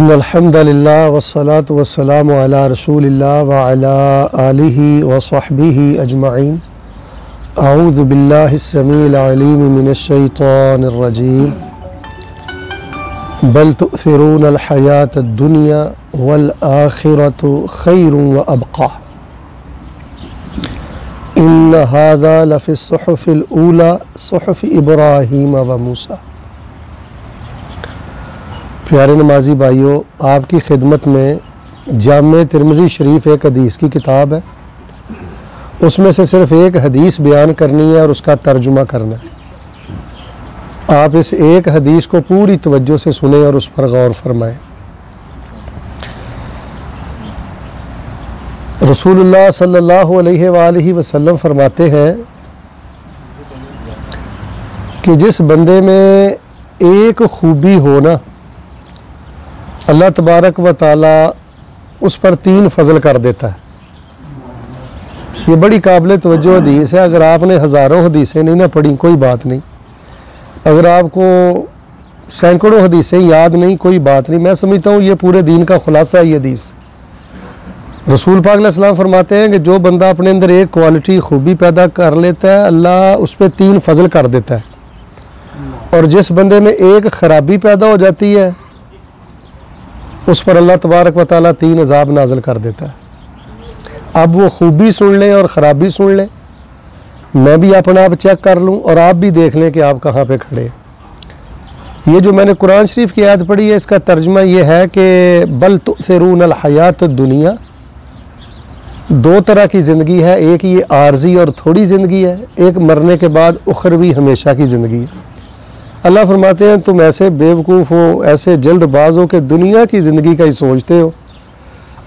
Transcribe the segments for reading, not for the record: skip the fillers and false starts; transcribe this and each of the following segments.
इन्नल हम्दुलिल्लाह वस्सलातु वस्सलामु अला रसूलिल्लाह व अला आलिहि व स्वहबिहि अजमईन। अऊज़ु बिल्लाहिस समीइल अलीम मिनश शैतानिर रजीम। बल तुअ्सिरूनल हयातद दुनिया वल आखिरतु खैरुन व अबक़ा। इन्न हाज़ा लफ़िस सुहुफ़िल ऊला सुहुफ़ि इब्राहीम व मूसा। प्यारे नमाजी भाइयों, आपकी खिदमत में जामे तिरमिज़ी शरीफ एक हदीस की किताब है। उसमें से सिर्फ़ एक हदीस बयान करनी है और उसका तर्जुमा करना है। आप इस एक हदीस को पूरी तवज्जो से सुने और उस पर गौर फरमाएं। रसूलुल्लाह सल्लल्लाहु अलैहि वसल्लम फरमाते हैं कि जिस बंदे में एक खूबी हो ना, अल्लाह तबारक व ताला उस पर 3 फजल कर देता है। ये बड़ी काबिल तवज्जो हदीस है। अगर आपने हज़ारों हदीसें नहीं ना पढ़ी कोई बात नहीं, अगर आपको सैकड़ों हदीसें याद नहीं कोई बात नहीं। मैं समझता हूँ ये पूरे दीन का खुलासा है ये हदीस। रसूल पाक अलैहि सलाम फरमाते हैं कि जो बंदा अपने अंदर एक क्वालिटी खूबी पैदा कर लेता है, अल्लाह उस पर 3 फजल कर देता है। और जिस बंदे में एक ख़राबी पैदा हो जाती है, उस पर अल्लाह तबारक व ताला 3 अज़ाब नाज़िल कर देता है। अब वो खूबी सुन लें और ख़राबी सुन लें, मैं भी अपना आप चेक कर लूँ और आप भी देख लें कि आप कहाँ पे खड़े हैं। ये जो मैंने कुरान शरीफ की आयत पढ़ी है, इसका तर्जुमा ये है कि बल तुअ्सिरूनल हयातद दुनिया। 2 तरह की ज़िंदगी है, एक ये आर्जी और थोड़ी ज़िंदगी है, एक मरने के बाद उखरवी हमेशा की ज़िंदगी है। अल्लाह फरमाते हैं तुम ऐसे बेवकूफ़ हो, ऐसे जल्दबाज हो कि दुनिया की ज़िंदगी का ही सोचते हो।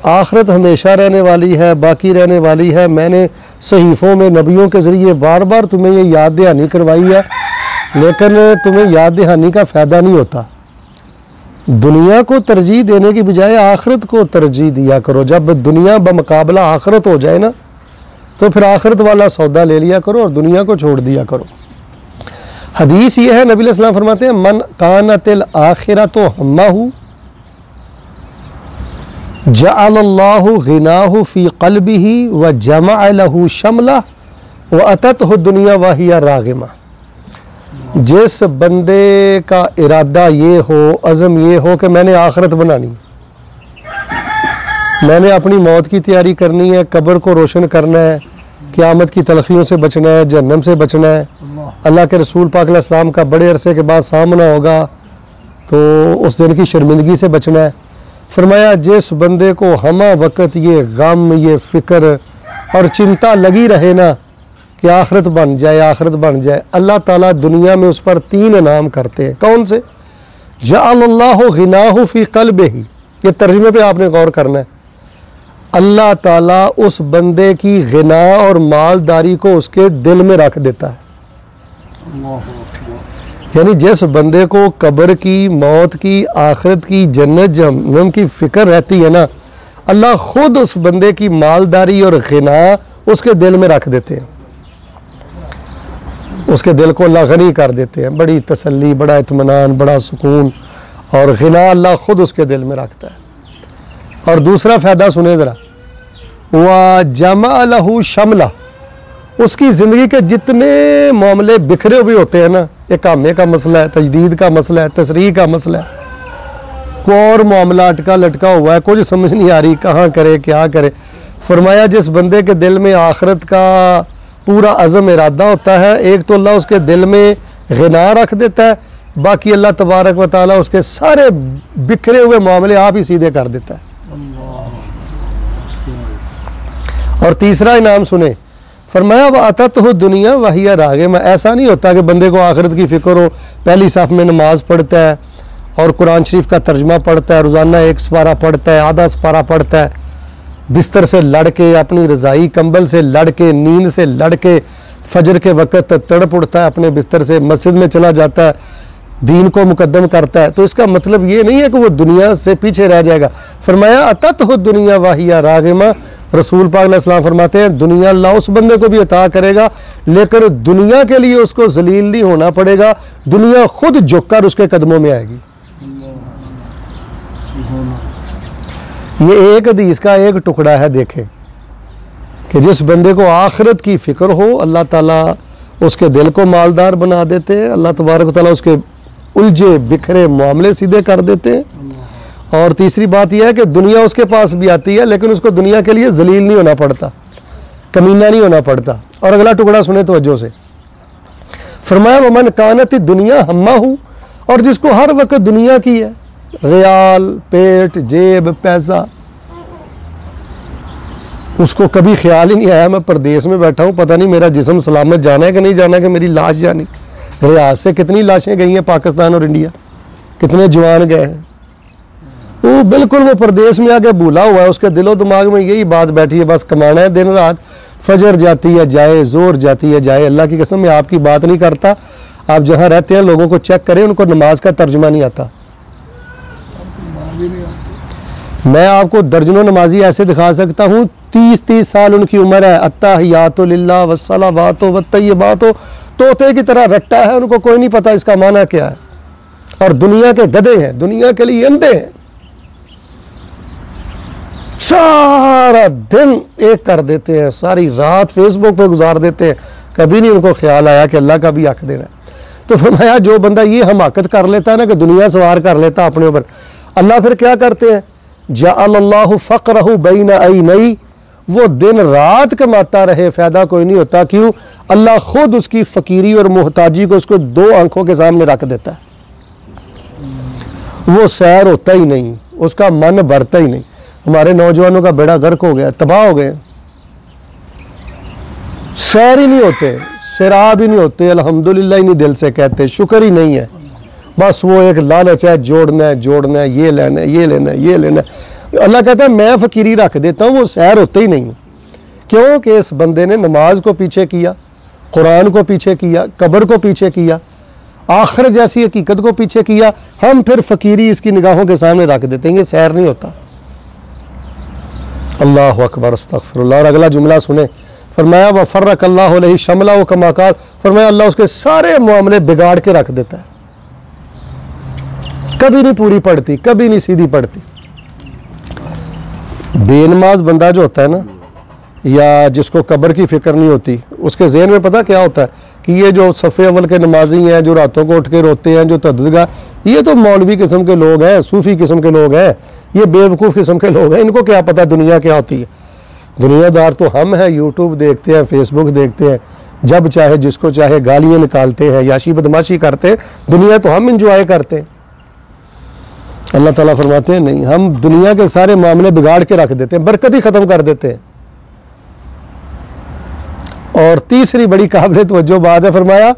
आखिरत हमेशा रहने वाली है, बाकी रहने वाली है। मैंने सहीफ़ों में नबियों के ज़रिए बार बार तुम्हें ये याद दहानी करवाई है, लेकिन तुम्हें याद दहानी का फ़ायदा नहीं होता। दुनिया को तरजीह देने की बजाय आखिरत को तरजीह दिया करो। जब दुनिया बमुकाबला आखिरत हो जाए ना, तो फिर आखिरत वाला सौदा ले लिया करो और दुनिया को छोड़ दिया करो। हदीस ये है, नबी सल्लल्लाहु अलैहि वसल्लम फरमाते हैं मन कानतिल आखिरतु हम्महु जअलल्लाहु गिनाहु फी क़ल्बिही व जमअ लहु शमला व अततहु दुनिया व हिया रागिमा। जिस बंदे का इरादा ये हो, अज़म ये हो कि मैंने आखिरत बनानी, मैंने अपनी मौत की तैयारी करनी है, कब्र को रोशन करना है, क़यामत की तलखियों से बचना है, जहन्नम से बचना है, अल्लाह के रसूल पाक अलैहि सलाम का बड़े अरसे के बाद सामना होगा तो उस दिन की शर्मिंदगी से बचना है। फरमाया जिस बंदे को हमा वक्त ये गम, ये फ़िक्र और चिंता लगी रहे ना कि आखिरत बन जाए, आखिरत बन जाए, अल्लाह ताला दुनिया में उस पर 3 इनाम करते हैं। कौन से? जअलल्लाहु गिनाहु फ़ी क़ल्बिही। ये तर्जुमे पे आपने गौर करना है। अल्लाह ताला उस बंदे की गिना और मालदारी को उसके दिल में रख देता है। यानी जिस बंदे को कब्र की, मौत की, आखिरत की, जन्नत जहन्नम की फ़िक्र रहती है ना, अल्लाह खुद उस बंदे की मालदारी और गिना उसके दिल में रख देते हैं। उसके दिल को अल्लाह गनी कर देते हैं। बड़ी तसल्ली, बड़ा इत्मीनान, बड़ा सुकून और गिना अल्लाह खुद उसके दिल में रखता है। और दूसरा फ़ायदा सुने ज़रा, व जमा लहू शमला। उसकी ज़िंदगी के जितने मामले बिखरे हुए होते हैं ना, इकामे का मसला है, तजदीद का मसला है, तसरीह का मसला है, कोई और मामला अटका लटका हुआ है, कुछ समझ नहीं आ रही कहाँ करे क्या करे। फरमाया जिस बंदे के दिल में आखिरत का पूरा अज़म इरादा होता है, एक तो अल्लाह उसके दिल में गिना रख देता है, बाकी अल्लाह तबारक व ताला उसके सारे बिखरे हुए मामले आप ही सीधे कर देता है। और तीसरा इनाम सुने, फरमाया व अततहु दुनिया व हिया रागिमा। ऐसा नहीं होता कि बंदे को आखिरत की फ़िक्र हो, पहली साफ में नमाज पढ़ता है और कुरान शरीफ का तर्जुमा पढ़ता है, रोज़ाना 1 सपारा पढ़ता है, आधा सपारा पढ़ता है, बिस्तर से लड़ के, अपनी रज़ाई कंबल से लड़ के, नींद से लड़ के, फजर के वक़्त तड़प उठता है, अपने बिस्तर से मस्जिद में चला जाता है, दीन को मुकद्दम करता है। तो इसका मतलब ये नहीं है कि वो दुनिया से पीछे रह जाएगा। फरमाया अततहु दुनिया व हिया रागिमा। रसूल पाक अलैहि सलाम फरमाते हैं दुनिया अल्लाह उस बंदे को भी अता करेगा, लेकिन दुनिया के लिए उसको जलील नहीं होना पड़ेगा, दुनिया खुद झुककर उसके कदमों में आएगी। ये एक हदीस का एक टुकड़ा है। देखें कि जिस बंदे को आखिरत की फ़िक्र हो, अल्लाह ताला उसके दिल को मालदार बना देते हैं। अल्लाह तबारक व तआला उसके उलझे बिखरे मामले सीधे कर देते हैं। और तीसरी बात यह है कि दुनिया उसके पास भी आती है, लेकिन उसको दुनिया के लिए जलील नहीं होना पड़ता, कमीना नहीं होना पड़ता। और अगला टुकड़ा सुने तवज्जो से, फरमाया वमन कानत दुनिया हम्मा हूँ, और जिसको हर वक्त दुनिया की है, रियाल, पेट, जेब, पैसा, उसको कभी ख्याल ही नहीं आया मैं परदेश में बैठा हूँ, पता नहीं मेरा जिस्म सलामत जाना है कि नहीं जाना है, कि मेरी लाश जानी। रियाज से कितनी लाशें गई हैं पाकिस्तान और इंडिया, कितने जवान गए हैं। वो बिल्कुल वो परदेश में आके भूला हुआ है, उसके दिलो दिमाग में यही बात बैठी है, बस कमाना है दिन रात। फजर जाती है जाए, जोर जाती है जाए। अल्लाह की कसम मैं आपकी बात नहीं करता, आप जहाँ रहते हैं लोगों को चेक करें, उनको नमाज का तर्जुमा नहीं आता। मैं आपको दर्जनों नमाजी ऐसे दिखा सकता हूँ, 30-30 साल उनकी उम्र है, अत्ताहियातु लिल्लाह वस्सलावातु वत्तय्यिबातु, तोते की तरह रट्टा है, उनको कोई नहीं पता इसका माना क्या है। और दुनिया के गधे हैं, दुनिया के लिए अंधे हैं, सारा दिन एक कर देते हैं, सारी रात फेसबुक पे गुजार देते हैं, कभी नहीं उनको ख्याल आया कि अल्लाह का भी हक देना है। तो फरमाया जो बंदा ये हमाकत कर लेता है ना, कि दुनिया सवार कर लेता अपने ऊपर, अल्लाह फिर क्या करते हैं, जअलल्लाहु फ़क़रहु बैन ऐनई, वो दिन रात कमाता रहे, फ़ायदा कोई नहीं होता। क्यों? अल्लाह खुद उसकी फ़कीरी और मोहताजी को उसको 2 आंखों के सामने रख देता है। वो सैर होता ही नहीं, उसका मन भरता ही नहीं। हमारे नौजवानों का बेड़ा गर्क हो गया, तबाह हो गए, सैर ही नहीं होते, शराब ही नहीं होते, अल्हम्दुलिल्लाह ही नहीं दिल से कहते, शुक्र ही नहीं है, बस वो एक लालच है, जोड़ना है जोड़ना है, ये लेना है ये लेना है ये लेना है। अल्लाह कहता है मैं फ़कीरी रख देता हूँ, वो सैर होते ही नहीं। क्यों? कि इस बंदे ने नमाज को पीछे किया, कुरान को पीछे किया, कब्र को पीछे किया, आखिर जैसी हकीकत को पीछे किया। हम फिर फ़कीरी इसकी निगाहों के सामने रख देते हैं, ये सैर नहीं होता। अल्लाह अकबर, अस्तग़फिरुल्लाह। और अगला जुमला सुने, फरमाया वफ़र्रक़ल्लाहु अलैहि शमलहु कमा क़ाल, फरमाया अल्लाह उसके सारे मामले बिगाड़ के रख देता है, कभी नहीं पूरी पड़ती, कभी नहीं सीधी पड़ती। बेनमाज बंदा जो होता है ना, या जिसको कब्र की फ़िक्र नहीं होती, उसके ज़हन में पता क्या होता है कि ये जो सफ़े अव्वल के नमाजी हैं, जो रातों को उठ के रोते हैं, जो तहज्जुद, ये तो मौलवी किस्म के लोग हैं, सूफ़ी किस्म के लोग हैं, ये बेवकूफ़ किस्म के लोग हैं, इनको क्या पता दुनिया क्या होती है। दुनियादार तो हम हैं, यूट्यूब देखते हैं, फेसबुक देखते हैं, जब चाहे जिसको चाहे गालियाँ निकालते हैं, याशी बदमाशी करते हैं, दुनिया तो हम इंजॉय करते हैं। अल्लाह ताला फरमाते हैं नहीं, हम दुनिया के सारे मामले बिगाड़ के रख देते हैं, बरकत ही ख़त्म कर देते हैं। और तीसरी बड़ी काबिल तवज्जो बात है, फरमाया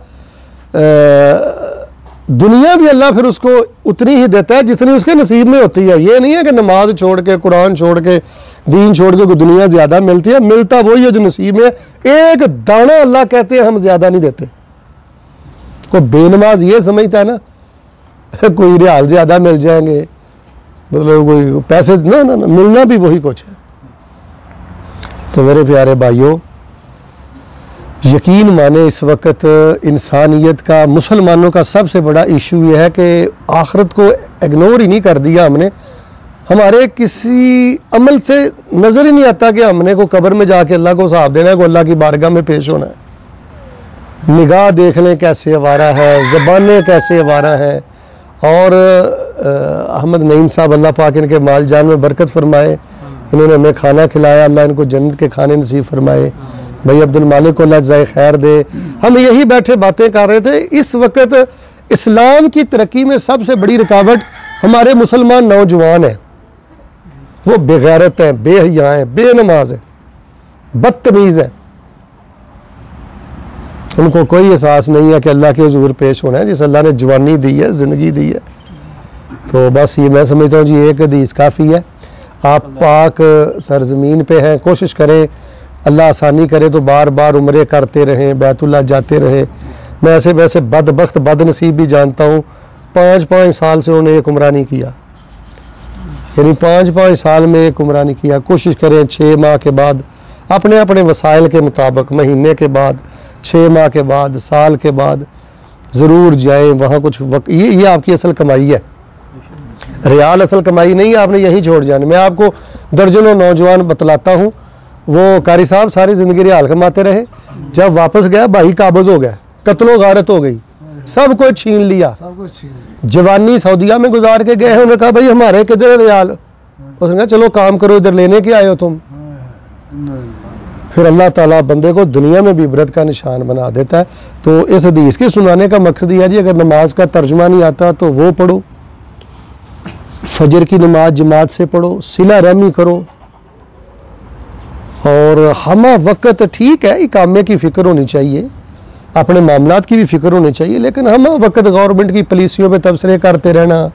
दुनिया भी अल्लाह फिर उसको उतनी ही देता है जितनी उसके नसीब में होती है। ये नहीं है कि नमाज छोड़ के, कुरान छोड़ के, दीन छोड़ के कोई दुनिया ज़्यादा मिलती है, मिलता वही है जो नसीब में। एक दाना अल्लाह कहते हैं हम ज़्यादा नहीं देते। कोई बेनमाज ये समझता है ना कोई रियाल ज़्यादा मिल जाएंगे, मतलब कोई पैसे, ना ना ना, मिलना भी वही कुछ है। तो मेरे प्यारे भाइयों, यकीन माने इस वक्त इंसानियत का, मुसलमानों का सबसे बड़ा इशू यह है कि आखिरत को इग्नोर ही नहीं कर दिया हमने। हमारे किसी अमल से नज़र ही नहीं आता कि हमने को कब्र में जाके अल्लाह को हिसाब देना है, को अल्लाह की बारगाह में पेश होना है। निगाह देख लें कैसे आवारा है, ज़बानें कैसे आवारा हैं। और अहमद नईम साहब, अल्लाह पाक इनके माल जान में बरकत फरमाए, इन्होंने हमें खाना खिलाया, अल्लाह इनको जन्नत के खाने नसीब फरमाए। भाई अब्दुल मालिक को अल्लाह जज़ाए खैर दे। हम यही बैठे बातें कर रहे थे, इस वक्त इस्लाम की तरक्की में सबसे बड़ी रुकावट हमारे मुसलमान नौजवान हैं। वो बेगैरत हैं, बेहया हैं, बेनमाज हैं, बदतमीज़ हैं। उनको कोई एहसास नहीं है कि अल्लाह के हुजूर पेश होना है। जिस अल्लाह ने जवानी दी है, ज़िंदगी दी है, तो बस ये मैं समझता हूँ जी एक हदीस काफ़ी है। आप पाक सरजमीन पे हैं, कोशिश करें, अल्लाह आसानी करे तो बार बार उम्रे करते रहें, बैतुल्लाह जाते रहें। मैं ऐसे वैसे बदबख्त बदनसीब भी जानता हूँ, 5-5 साल से उन्होंने एक उम्रा नहीं किया, यानी 5-5 साल में एक उम्रा नहीं किया। कोशिश करें 6 माह के बाद, अपने अपने वसाइल के मुताबिक, महीने के बाद, 6 माह के बाद, साल के बाद ज़रूर जाएं वहाँ कुछ वक्त। ये आपकी असल कमाई है। रियाल असल कमाई नहीं है, आपने यहीं छोड़ जाना। मैं आपको दर्जनों नौजवान बतलाता हूँ, वो कारी साहब सारी ज़िंदगी रियाल कमाते रहे, जब वापस गया भाई काबज़ हो गया, कत्लो गारत हो गई, सब कुछ छीन लिया। जवानी सऊदिया में गुजार के गए हैं, उन्होंने कहा भाई हमारे किधर रियाल, उसने कहा चलो काम करो, इधर लेने के आए हो तुम। फिर अल्लाह ताला बंदे को दुनिया में भी इबरत का निशान बना देता है। तो इस हदीस के सुनाने का मकसद यह है जी, अगर नमाज का तर्जुमा नहीं आता तो वो पढ़ो, फजर की नमाज जमात से पढ़ो, सिला रहमी करो, और हमा वक्त ठीक है इकामे की फ़िक्र होनी चाहिए, अपने मामलात की भी फ़िक्र होनी चाहिए, लेकिन हमा वक्त गवर्नमेंट की पॉलिसियों पे तबसरे करते रहना,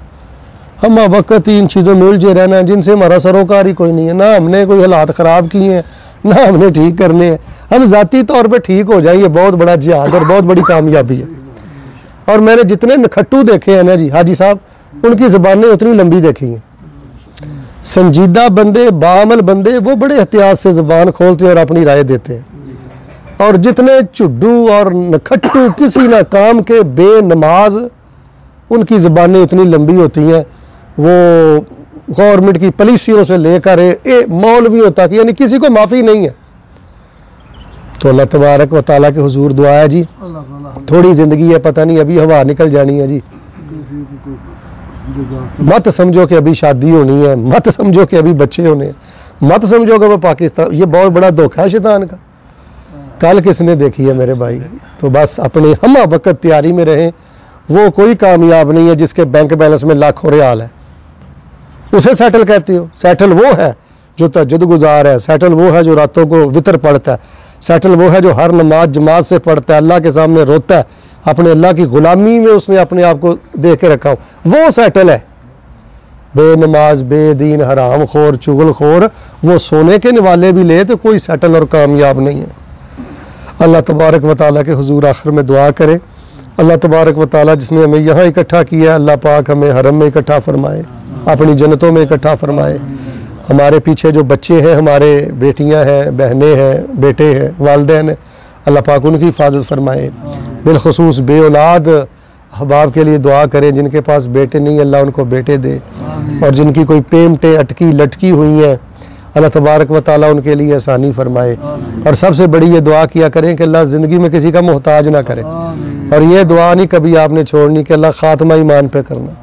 हमा वक्त इन चीज़ों में उलझे रहना जिनसे हमारा सरोकार ही कोई नहीं है। ना हमने कोई हालात ख़राब किए हैं, ना हमने ठीक करने हैं, हम ज़ाती तौर पे ठीक हो जाएंगे, बहुत बड़ा जिहाद और बहुत बड़ी कामयाबी है। और मैंने जितने नखट्टू देखे हैं ना जी हाजी साहब, उनकी ज़बानें उतनी लंबी देखी हैं। संजीदा बंदे, बाअमल बंदे, वो बड़े एहतियात से ज़बान खोलते हैं और अपनी राय देते हैं, और जितने चुड्डू और नखट्टू किसी ना काम के बेनमाज, उनकी ज़बानें इतनी लंबी होती हैं, वो गवर्नमेंट की पॉलिसियों से लेकर मौलवियों तक, यानी किसी को माफ़ी नहीं है। तो अल्लाह तबारक व तआला के हुजूर दुआ है जी, थोड़ी ज़िंदगी है, पता नहीं अभी हवा निकल जानी है जी, मत समझो कि अभी शादी होनी है, मत समझो कि अभी बच्चे होने हैं, मत समझो कि वो पाकिस्तान, ये बहुत बड़ा धोखा है शैतान का। कल किसने देखी है मेरे भाई। तो बस अपने हम वक्त तैयारी में रहें। वो कोई कामयाब नहीं है जिसके बैंक बैलेंस में लाखों रियाल है, उसे सेटल कहते हो। सेटल वो है जो तहज्जुद गुजार है, सेटल वो है जो रातों को वितर पढ़ता है, सेटल वो है जो हर नमाज जमात से पढ़ता है, अल्लाह के सामने रोता है, अपने अल्लाह की ग़ुलामी में उसने अपने आप को दे के रखा हो, वो सेटल है। बेनमाज, बेदीन, हराम खोर, चुगल खोर, वो सोने के निवाले भी ले तो कोई सेटल और कामयाब नहीं है। अल्लाह तबारक व तआला के हुजूर आखिर में दुआ करें, अल्लाह तबारक व तआला जिसने हमें यहाँ इकट्ठा किया, अल्लाह पाक हमें हरम में इकट्ठा फरमाए, अपनी जन्नतों में इकट्ठा फरमाए। हमारे पीछे जो बच्चे हैं, हमारे बेटियां हैं, बहनें हैं, बेटे हैं, वालिदैन हैं, अल्लाह पाक उनकी हिफाजत फरमाए। बिलखुसूस बे औलाद अहबाब के लिए दुआ करें, जिनके पास बेटे नहीं अल्लाह उनको बेटे दे, और जिनकी कोई पेमटें अटकी लटकी हुई हैं अल्लाह तबारक व तआला उनके लिए आसानी फरमाए। और सबसे बड़ी ये दुआ किया करें कि अल्लाह ज़िंदगी में किसी का मोहताज ना करे, और ये दुआ नहीं कभी आपने छोड़नी कि अल्लाह ख़ात्मा ईमान पे करना।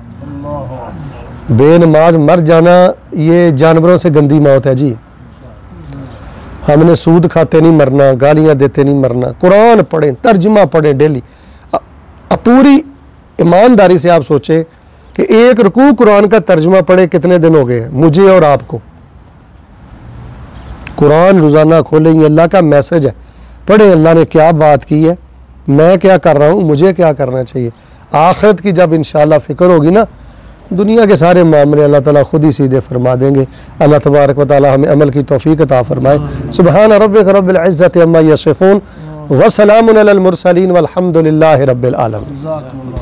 बेनमाज मर जाना ये जानवरों से गंदी मौत है जी। हमने सूद खाते नहीं मरना, गालियाँ देते नहीं मरना, कुरान पढ़ें, तर्जुमा पढ़ें डेली। पूरी ईमानदारी से आप सोचें कि एक रुकू कुरान का तर्जुमा पढ़े कितने दिन हो गए हैं मुझे और आपको। कुरान रोज़ाना खोलें, ये अल्लाह का मैसेज है, पढ़े अल्लाह ने क्या बात की है, मैं क्या कर रहा हूँ, मुझे क्या करना चाहिए। आखिरत की जब इंशाअल्लाह फ़िक्र होगी ना, दुनिया के सारे मामले अल्लाह ताला खुद ही सीधे फरमा देंगे। अल्लाह तबारक व तआला हमें अमल की तौफीक अता फरमाए। सुबहान रब्बिक रब्बिल इज़्ज़ति अम्मा यसिफून व सलामुन अलल मुरसलीन वल्हम्दुलिल्लाहि रब्बिल आलमीन।